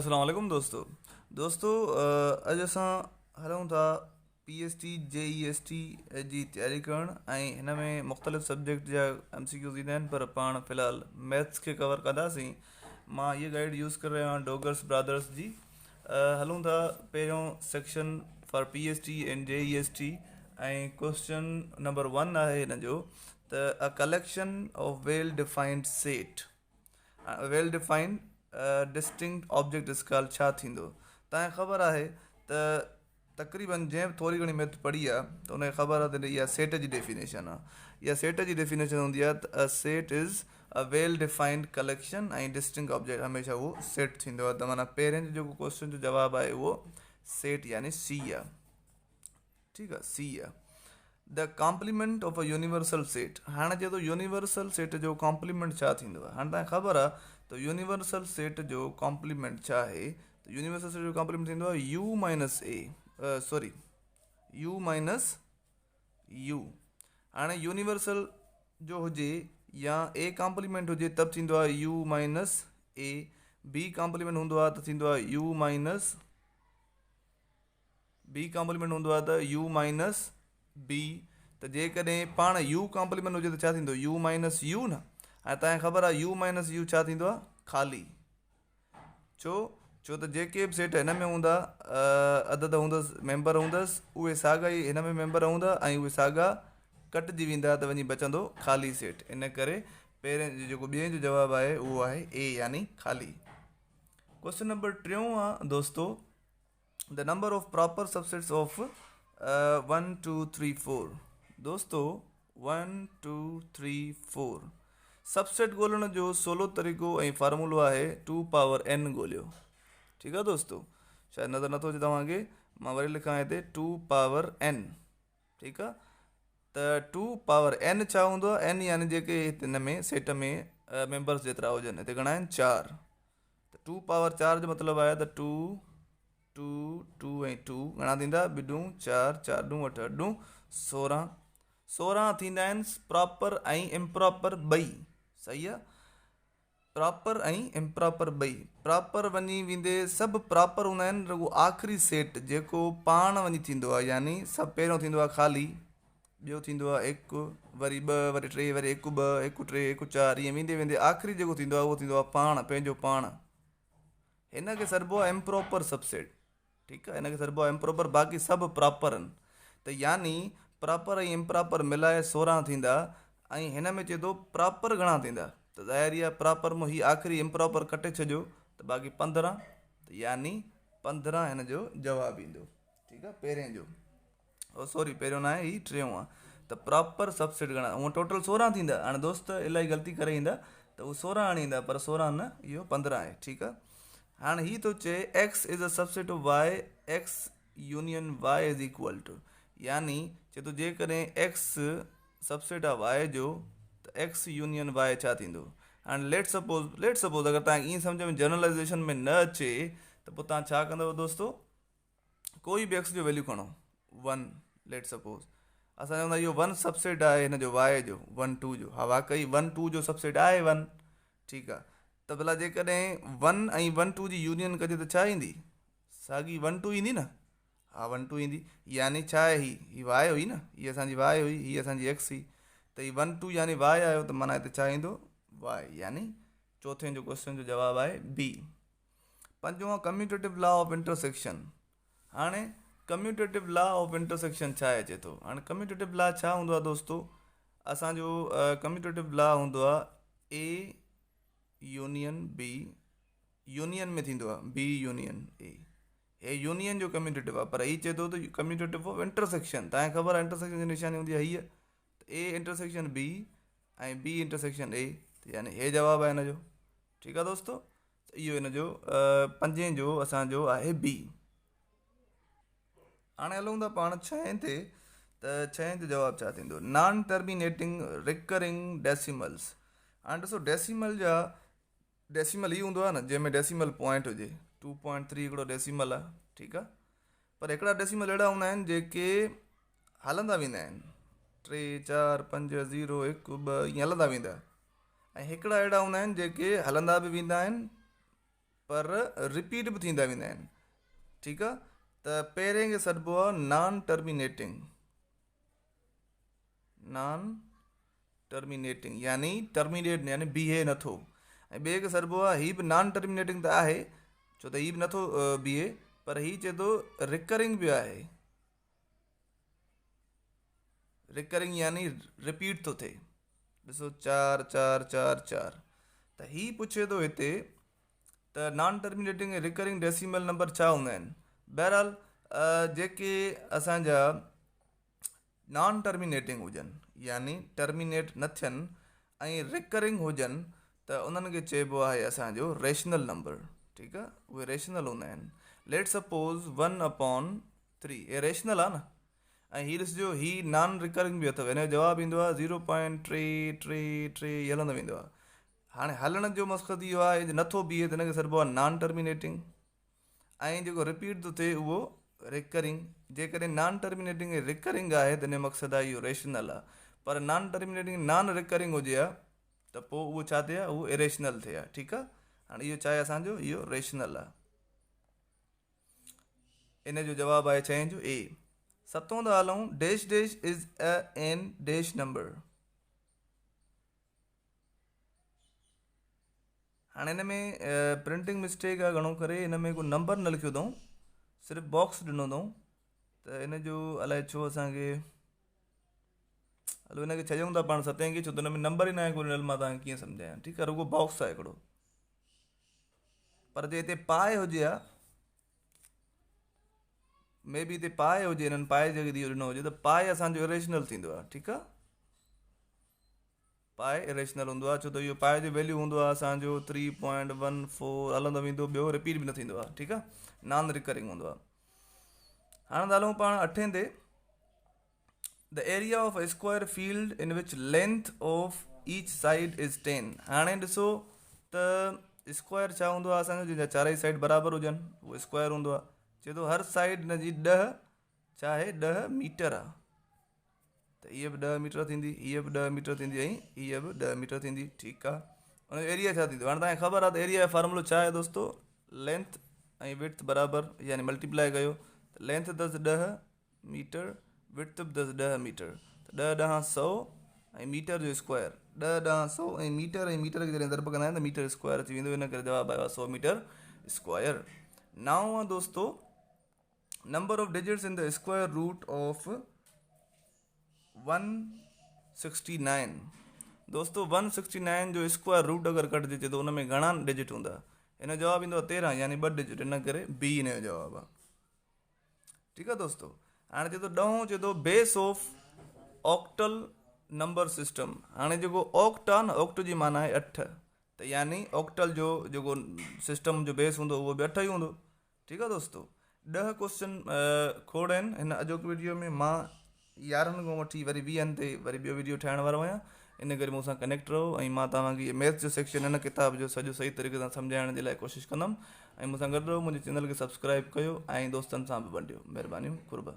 अस्सलाम वालेकुम दोस्तों अॼु असां हलूं था PST JEST जी तयारी करणु ऐं हिन में मुख़्तलिफ़ सब्जेक्ट जा MCQs ईंदा आहिनि पर पाण फ़िलहालु मैथ्स खे कवर कंदासीं। मां हीअ गाइड यूज़ करे रहियो आहियां डोगर्स ब्रदर्स जी। हलूं था पहिरियों section for PST and JEST ऐं क्वेश्चन नंबर 1 आहे हिन जो त a collection of well defined set well defined distinct object scale छा थींदो। तव्हांखे ख़बर आहे त तक़रीबन जंहिं थोरी घणी मैथ पढ़ी आहे त उनखे ख़बर आहे त इहा सेट जी डेफिनेशन आहे। इहा सेट जी डेफिनेशन हूंदी आहे त a set is a well defined collection ऐं डिस्टिंक्ट ऑब्जेक्ट हमेशह उहो सेट थींदो आहे। त माना पहिरें जो जेको क्वेश्चन जो जवाबु आहे उहो सेट यानी सी आहे। ठीकु आहे, सी आहे। The complement of a universal set. हाणे चए थो यूनिवर्सल सेट जो कॉम्प्लीमेंट छा थींदो आहे। हाणे तव्हांखे ख़बर आहे त यूनिवर्सल सेट जो कॉम्प्लीमेंट छा आहे। त यूनिवर्सल सेट जो कॉम्प्लीमेंट थींदो आहे यू माइनस यू। हाणे यूनिवर्सल जो हुजे या ए कॉम्प्लीमेंट हुजे तब थींदो आहे यू माइनस ए, बी कॉम्प्लीमेंट हूंदो आहे त थींदो आहे यू माइनस बी कॉम्प्लीमेंट हूंदो आहे त यू माइनस बी। त जेकॾहिं पाण यू कॉम्प्लीमेंट हुजे त छा थींदो यू माइनस यू न। हाणे तव्हांखे ख़बर आहे यू माइनस यू छा थींदो आहे ख़ाली। छो त जेके बि सेट हिन में हूंदा अदद हूंदसि मेंबर हूंदसि उहे साॻा ई हिन में मेंबर हूंदा ऐं उहे साॻा कटिजी वेंदा त वञी बचंदो ख़ाली सेट। इन करे पहिरें जेको ॿिए जो जवाबु आहे उहो आहे ए यानी ख़ाली। क्वेश्चन नंबर 3 आहे दोस्तो the number of proper subsets of 1 2 3 4। दोस्तो 1 2 3 4 सबसेट ॻोल्हण जो सवलो तरीक़ो ऐं फार्मूलो आहे 2 पावर n ॻोल्हियो। ठीकु आहे दोस्तो, शायदि नज़र नथो अचे तव्हांखे, मां वरी लिखां हिते 2 पावर n। ठीकु आहे, त 2 पावर n छा हूंदो आहे n यानी जेके हिन में सेट में मेंबर्स जेतिरा हुजनि, हिते घणा आहिनि 4। त 2 पावर 4 जो मतिलबु आहे त 2 2 2 ऐं 2 घणा थींदा 2 4 4 2 8 8 2 16। 16 थींदा आहिनि प्रॉपर ऐं इम्प्रॉपर ॿई। सही आहे, प्रॉपर ऐं इम्प्रॉपर ॿई। प्रॉपर वञी वेंदे सभु प्रॉपर हूंदा आहिनि, रुगो आख़िरी सेट जेको पाण वञी थींदो आहे यानी सभु पहिरियों थींदो आहे ख़ाली, ॿियो थींदो आहे 1 वरी 2 वरी 3 वरी 1 2 1 3 1 4 ईअं वेंदे वेंदे आख़िरी जेको थींदो आहे उहो थींदो आहे पाण, पंहिंजो पाण। हिन खे सॾिबो आहे इम्प्रॉपर सबसेट। ठीकु आहे, हिन खे सॾिबो आहे इम्प्रॉपर, बाक़ी सभु प्रॉपर आहिनि। त यानी प्रॉपर ऐं इम्प्रॉपर मिलाए 16 थींदा ऐं हिन में चए थो प्रॉपर घणा थींदा। त ज़ाहिर आहे प्रॉपर मां हीअ आख़िरी इम्प्रॉपर कटे छॾियो त बाक़ी 15, त यानी 15 हिन जो जवाबु ईंदो। ठीकु आहे, पहिरें जो सॉरी पहिरियों न आहे, हीअ टियों आहे। त प्रॉपर सबसेट घणा, हूअं टोटल 16 थींदा। हाणे दोस्त इलाही ग़लती करे ईंदा त उहो 16 आणींदा पर 16 न, इहो 15 आहे। ठीकु आहे, हाणे हीअ थो चए x is a subset of y, x union y is equal to, यानी चए थो जेकॾहिं x सबसेट आहे y जो त x यूनियन y छा थींदो। हाणे लेट सपोज अगरि तव्हांखे ईअं सम्झ में जनरलाइज़ेशन में न अचे त पोइ तव्हां छा कंदव दोस्तो, कोई बि x जो वैल्यू खणो 1। लेट सपोज असां चवंदा इहो 1 सबसेट आहे हिन जो y जो 1 2 जो। हा वाकई 1 2 जो सबसेट आहे 1। ठीकु आहे, त भला जेकॾहिं 1 ऐं 1 2 जी यूनियन कजे त छा ईंदी, साॻी 1 2 ईंदी न। हा 1 2 ईंदी, यानी छा आहे ही y हुई न, हीअ असांजी y हुई, हीअ असांजी x हुई। त हीअ 1 2 यानी y आयो त माना हिते छा ईंदो y, यानी चोथे जो क्वेश्चन जो जवाबु आहे बी। पंजो कम्यूटेटिव लॉ ऑफ इंटरसेक्शन। हाणे कम्यूटेटिव लॉ ऑफ इंटरसेक्शन छा आहे चए थो। हाणे कम्यूटेटिव लॉ छा हूंदो आहे दोस्तो, असांजो कम्यूटेटिव लॉ हूंदो आहे ए यूनियन बी, यूनियन में थींदो आहे बी यूनियन ए। हे यूनियन जो कम्यूटेटिव आहे, पर हीअ चए थो त कम्यूटेटिव ऑफ इंटरसेक्शन। तव्हांखे ख़बर आहे इंटरसेक्शन जी निशानी हूंदी आहे हीअ, त ए इंटरसेक्शन बी ऐं बी इंटरसेक्शन ए, त यानी हे जवाबु आहे हिन जो। ठीकु आहे दोस्तो, त इहो हिन जो पंजें जो असांजो आहे बी। हाणे हलूं था पाण छहें ते, त छहें जो जवाबु छा थींदो, नॉन टर्मिनेटिंग रिकरिंग डेसिमल्स। हाणे ॾिसो डेसिमल जा, डेसिमल ई हूंदो आहे न जंहिंमें डेसिमल पॉइंट हुजे, 2.3 हिकिड़ो डेसिमल आहे। ठीकु आहे, पर हिकिड़ा डेसिमल अहिड़ा हूंदा आहिनि जेके हलंदा वेंदा आहिनि, 3 4 5 0 1 2 ईअं हलंदा वेंदा, ऐं हिकिड़ा अहिड़ा हूंदा आहिनि जेके हलंदा बि वेंदा आहिनि पर रिपीट बि थींदा वेंदा आहिनि। ठीकु आहे, त पहिरें खे सॾिबो आहे नॉन टर्मिनेटिंग, नॉन टर्मिनेटिंग यानी टर्मिनेट यानी बीहे नथो, ऐं ॿिए खे सॾिबो आहे हीअ बि नॉन टर्मिनेटिंग त आहे, छो त हीअ बि नथो बीहे, पर हीअ चए थो रिकरिंग बि आहे, रिकरिंग यानी रिपीट थो थिए। ॾिसो 4 4 4 4, त हीअ पुछे थो हिते त नॉन टर्मिनेटिंग ऐं रिकरिंग डेसिमल नंबर छा हूंदा आहिनि। बहरहाल जेके असांजा नॉन टर्मिनेटिंग हुजनि यानी टर्मिनेट न थियनि ऐं रिकरिंग हुजनि त उन्हनि खे चइबो आहे असांजो रेशनल नंबर। ठीकु आहे, उहे रेशनल हूंदा आहिनि। लेट सपोज़ 1/3, हे रेशनल आहे न, ऐं हीअ ॾिसजो हीअ नॉन रिकरिंग बि अथव, हिन जो जवाबु ईंदो आहे 0.333 हलंदो वेंदो आहे। हाणे हलण जो मक़सदु इहो आहे जो नथो बीहे त हिनखे सॾिबो आहे नॉन टर्मिनेटिंग, ऐं जेको रिपीट थो थिए उहो रिकरिंग। जेकॾहिं नॉन टर्मिनेटिंग ऐं रिकरिंग आहे त हिन जो मक़सदु आहे इहो रेशनल आहे, पर नॉन टर्मिनेटिंग नॉन रिकरिंग हुजे हा त पोइ उहो छा थिए हा, उहो इरेशनल थिए हा। ठीकु आहे, हाणे इहो छा आहे असांजो, इहो रेशनल आहे। इन जो जवाबु आहे छहें जो ए। सतों था हलूं, dash dash is an dash number. हाणे हिन में प्रिंटिंग मिस्टेक आहे घणो करे, हिन में को नंबर न लिखियो अथऊं, सिर्फ़ु बॉक्स ॾिनो अथऊं, त हिन जो अलाए छो असांखे, हलो हिनखे छॾूं था पाण सतें खे, छो त हिन में नंबर ई न आहे कोई, ॾिनल मां तव्हांखे कीअं सम्झायां। ठीकु आहे, रुगो बॉक्स आहे हिकिड़ो, पर जे हिते पाए हुजे हा, मे बी हिते पाए हुजे, हिननि पाए जॻह ते इहो ॾिनो हुजे त पाए असांजो इरेशनल थींदो आहे। ठीकु आहे, पाए इरेशनल हूंदो आहे, छो त इहो पाए जो वैल्यू हूंदो आहे असांजो 3.14 हलंदो वेंदो, ॿियो रिपीट बि न थींदो आहे। ठीकु आहे, नॉन रिकरिंग हूंदो आहे। हाणे था हलूं पाण 8 ते, the area of a square field in which length of each side is 10। हाणे ॾिसो त स्क्वायर छा हूंदो आहे असांजो, जंहिंजा चारई साइड बराबरि हुजनि उहो स्क्वायर हूंदो आहे। चए थो हर साइड हिन जी 10 छा आहे, 10 मीटर आहे, त इहा बि 10 मीटर थींदी, इहा बि 10 मीटर थींदी, ऐं इहा बि 10 मीटर थींदी। ठीकु आहे, हुनजो एरिया छा थींदो, हाणे तव्हांखे ख़बर आहे त एरिया जो फार्मूलो छा आहे दोस्तो, लेंथ ऐं विड्थ बराबरि यानी मल्टीप्लाई कयो, त लेंथ दस 10 मीटर, विड्थ बि दस 10 मीटर, त 10 ॾह 100 ऐं मीटर जो स्क्वायर, 10 ॾह 100 ऐं मीटर खे जॾहिं दर्ब कंदा आहिनि त मीटर स्क्वायर थी वेंदो, इन करे जवाबु आयो आहे 100 मीटर स्क्वायर। नाउ आहे दोस्तो number of digits in the square root of 169। दोस्तो 169 जो स्क्वायर रूट अगरि कढिजे त उन में घणा डिजिट हूंदा, हिन जो जवाबु ईंदो आहे 13 यानी 2 डिजिट, इन करे बी हिन जो जवाबु आहे। ठीकु आहे दोस्तो, हाणे चए थो ॾहों, चए थो base of octal number system. हाणे जेको ऑक्ट आहे न, ऑक्ट जी माना आहे 8, त यानी ऑक्टल जो जेको सिस्टम जो बेस हूंदो उहो बि 8 ई हूंदो। ठीकु आहे दोस्तो, 10 क्वेश्चन खोड़ आहिनि हिन अॼोके वीडियो में। मां 11 खां वठी वरी 20 ते वरी ॿियो वीडियो ठाहिण वारो आहियां, इन करे मूंसां कनेक्ट रहो, ऐं मां तव्हांखे मैथ्स जो सेक्शन हिन किताब जो सॼो सही तरीक़े सां सम्झाइण जे लाइ कोशिशि कंदुमि, ऐं मूंसां गॾु रहो, मुंहिंजे चैनल खे सब्सक्राइब कयो ऐं दोस्तनि सां बि वंडियो। महिरबानी, कुर्बा।